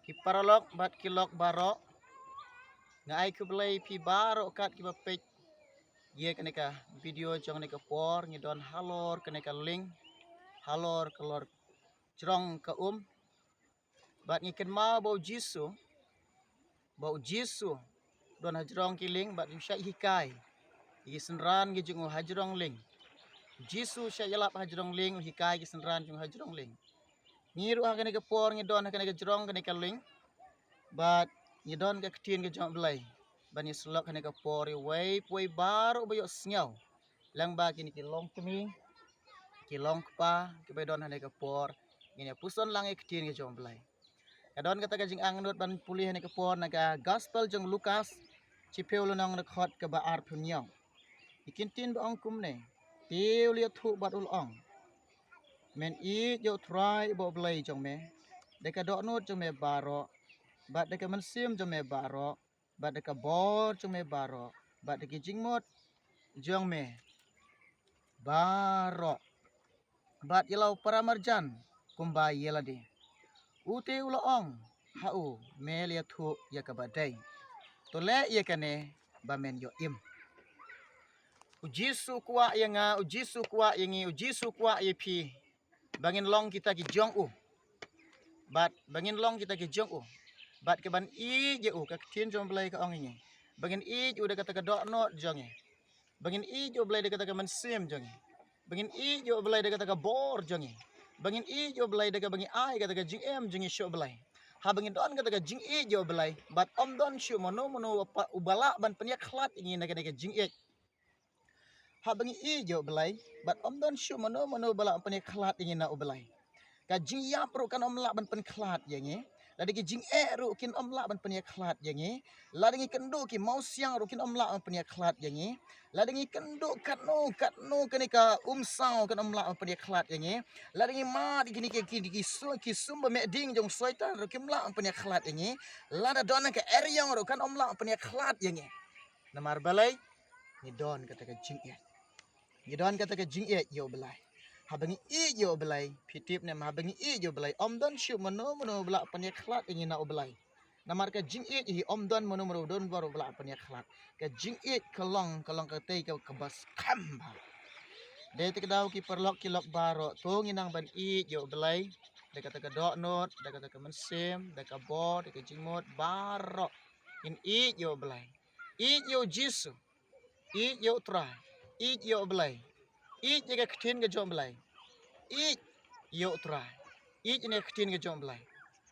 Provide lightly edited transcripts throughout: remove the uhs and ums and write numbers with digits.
ki paralok bat kilok barok ngai ku belai pi barok kat ki bapek ye kaneka video jong neka por ngidon halor kaneka link halor kelor cerong ke bat ngiken mau bau jisu don hajrong kiling bat syai hikai gi senran gi jung hajrong ling jisu syai yalap hajrong ling hikai gi senran jung hajrong ling ngiru ha kaneka por ngidon ha kaneka cerong kaneka ling bat ngidon ke ketin ke jong belai bani selok kaneka por wei poi baru bayo sngau lang ba kini kilong kemi kilong kpa ke bedon kaneka por ngine puson lang ke ketin ke jong belai kadon kata kajing angnut ban pulih ni kepon naga gospel jong Lukas cipeu lunang rekhot ke baar punyong ikintin ba ongkum ne tiu liat thu bat ulong men I jo try bo blai jong me deka dok nut jong me baro bat deka mensim jong me baro bat deka bor jong me baro bat deki jingmot jong me baro bat yelau paramarjan kumbai yeladi ute uloong hau melia thu ya kabadai to le ye kane bamen yo im ujisu kwa yanga ujisu kwa yangi ujisu kwa yepi bangin long kita ki jong bat bangin long kita ki jong bat ke ban I je ka tin jong blai ka ong ini bangin I ju de kata ka dok not jong bangin I ju blai de kata ka man sim jong bangin I ju blai de kata ka bor jong bangin I jo belai daga bangi ai kata ka jing em jing syo belai ha bangin don kata ka jing I jo belai bat om don syo mono ubala ban penya khlat ingi naga jing e ha bangi I jo belai bat om don syo mono bala penya khlat ingi na ubelai ka jing ya pro kan om la ban pen khlat yangi ladi ki jing e ru kin om la ban penya khlat yangi ladi ki kendo ki mau siang ru kin om la ban penya khlat yangi ladi ki kendo katno kanika sao kan om la ban penya khlat yangi ladi ma di kini ki sumba me ding jong soitan ro kim la ban penya khlat yangi lada don ka eryang ro kan om la ban penya khlat yangi namar balai ni don kata ka jing e ni don kata ka jing e yo belai habangi I jo belai pitip ne habangi I jo belai om don shu mono bela panya khlat ingi na belai namar ka jing I hi om don mono don baru bela panya khlat ka jing I kalong ka tei ka bas kamba de te dau ki perlok ki lok baro to nginang ban I jo belai de kata ka dok not de kata ka mensem de ka bo de ka jingmot baro in I jo belai I jo jisu I jo tra I jo belai I jaga ketin ke jom belai I yo tra I ne ketin ke jom belai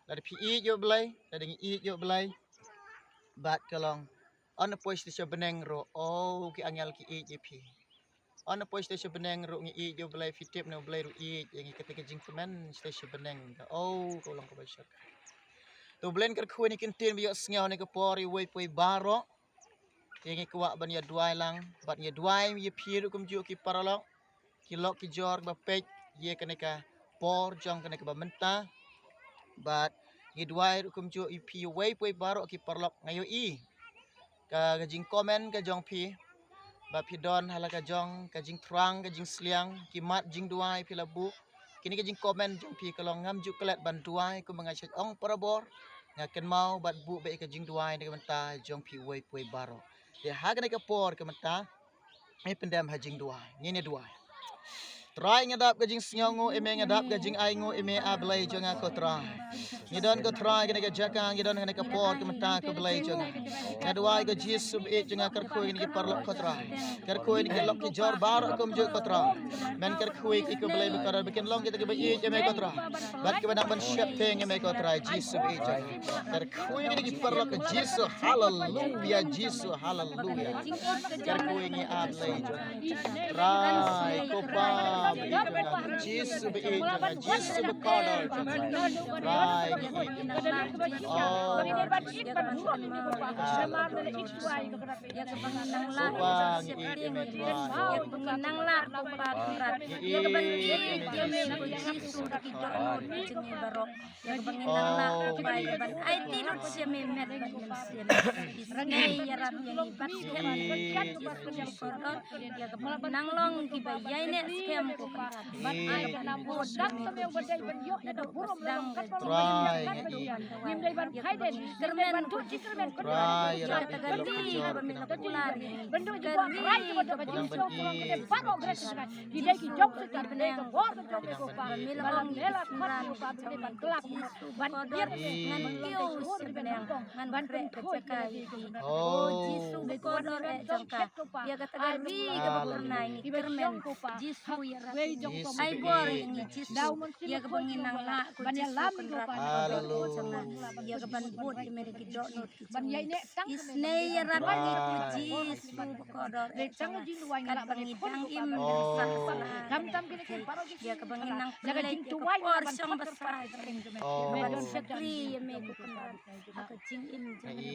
dari pi I yo belai dari I yo belai bat kalong on pois te beneng ro oh ki angel ki I je pi on pois te beneng ro ngi I yo belai fitip no belai ro I yang ketika jing kemen te beneng oh kolong ko basak to blen ker khu ni kintin bi yo sngau ni ke pori wei poi baro yang kuat ban ya duai lang bat ya duai ye pi ru kum ju ki paralok kilok ki jor ba pek ye kaneka por jong kaneka ba menta bat ngidwai kum ju pi wei poi baro ki parlok ngayo I ka jing komen ka jong pi ba pi don hala ka jong ka jing trang ka jing sliang ki mat jing duai pi labu kini ka jing komen jong pi kalong ngam ju kelet ban duai ku mengasat ong parabor ngaken mau bat bu be ka jing duai ka menta jong pi wei poi baro de ha kaneka por ka menta ai pendam ha jing duai ngene duai try ngadap gajing sngongo eme ngadap gajing aingo eme ablay jonga ko try ngidon ko try gane ka jaka ngidon gane ka por ka mata ko blay jonga kadwai ga jisu e jonga kar ko ni parlok ko try kar ko ni lok ki jor bar ko mjo ko try men kar ko ki ko blay ko kar bikin long kita ke e eme ko try bat ke ban ban shep thing eme ko try jisu e jonga kar ko ni ki parlok ka jisu hallelujah jisu hallelujah kar ko ni ablay jonga try ko pa Jesus be jangan Jesus be kadal right oh ko pa ban ai na mo dak to me badai ban yo na burom lang kat pa nim dai ban khai den kermen ban tu ci kermen ko bendo ji ko rai ko to ji so ko ke paro gres ki dai ki jok se ki dai ko bor ko jok ko pa balang lela khat ko pa be ban kelak ban biar ngan kiu sebenang ngan ban pre kecakai oh jisu ko dor e jangka ya kata garbi ke pernah ini kermen jisu ya ai bor ini jisu ya ke banginang la ko jisu ya ke ban bot ke mere ki dok not ban yai ne isne ya rabani ko jisu ko dor e jangka kan bangidang im kam tam kini kan paro ya ke banginang jaga jing tuwai porsong besar ban sekri ya me ko kan aku jing im jangan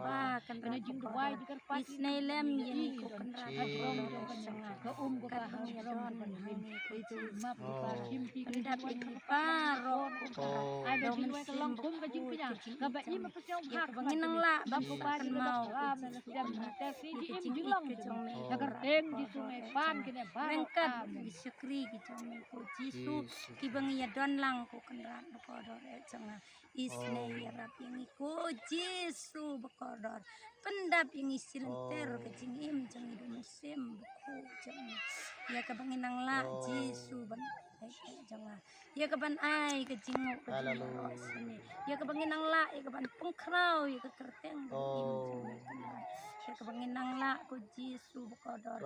ba kan kena jing tuwai di kerpas isne lem yani ko kan ke ko kan ron ko itu map ka kimpi kendap ini paro ai ba jing we kelong kum ka jing pinya ka ba im pa chong hak banginang la ba ko ba mau jam ter si di im jing long agar teng di sungai pan kene ba rengkat di sekri ki chong ko jisu ki bangi ya don lang ko kan ran ko do e changa isne ya rap yang ko jisu bekodor pendap yang isilenter ke jing im jang itu musim buku jang ya ke banginang la jisu ban janga ya ke ban ai ke jingo ke sini ya ke banginang la ya ke ban pengkrau ya ke kerteng ya ke banginang la ko jisu bekodor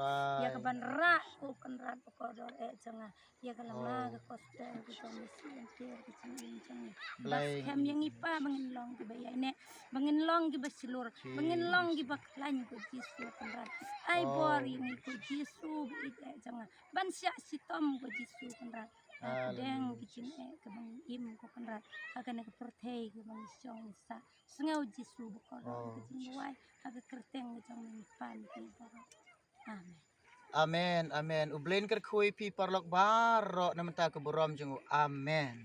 ya ke ban ra ko kenrat bekodor janga ya ke lama ke koster ke isilenter ke jing jang bas kem yang ipa bangin long ke bayai ne bangin long ke basilur bangin long ke baklan ko jisu kenrat ai bor ini ko jisu ite janga ban sia sitom ko jisu kenrat deng kicin ke bang im ko kenrat akan ke pertei ke bang song sa sengau jisu bekodor ke jing wai aga kerteng ke jang pan ke amen amen amen ublen ker khui pi parlok baro namenta ke borom jeng amen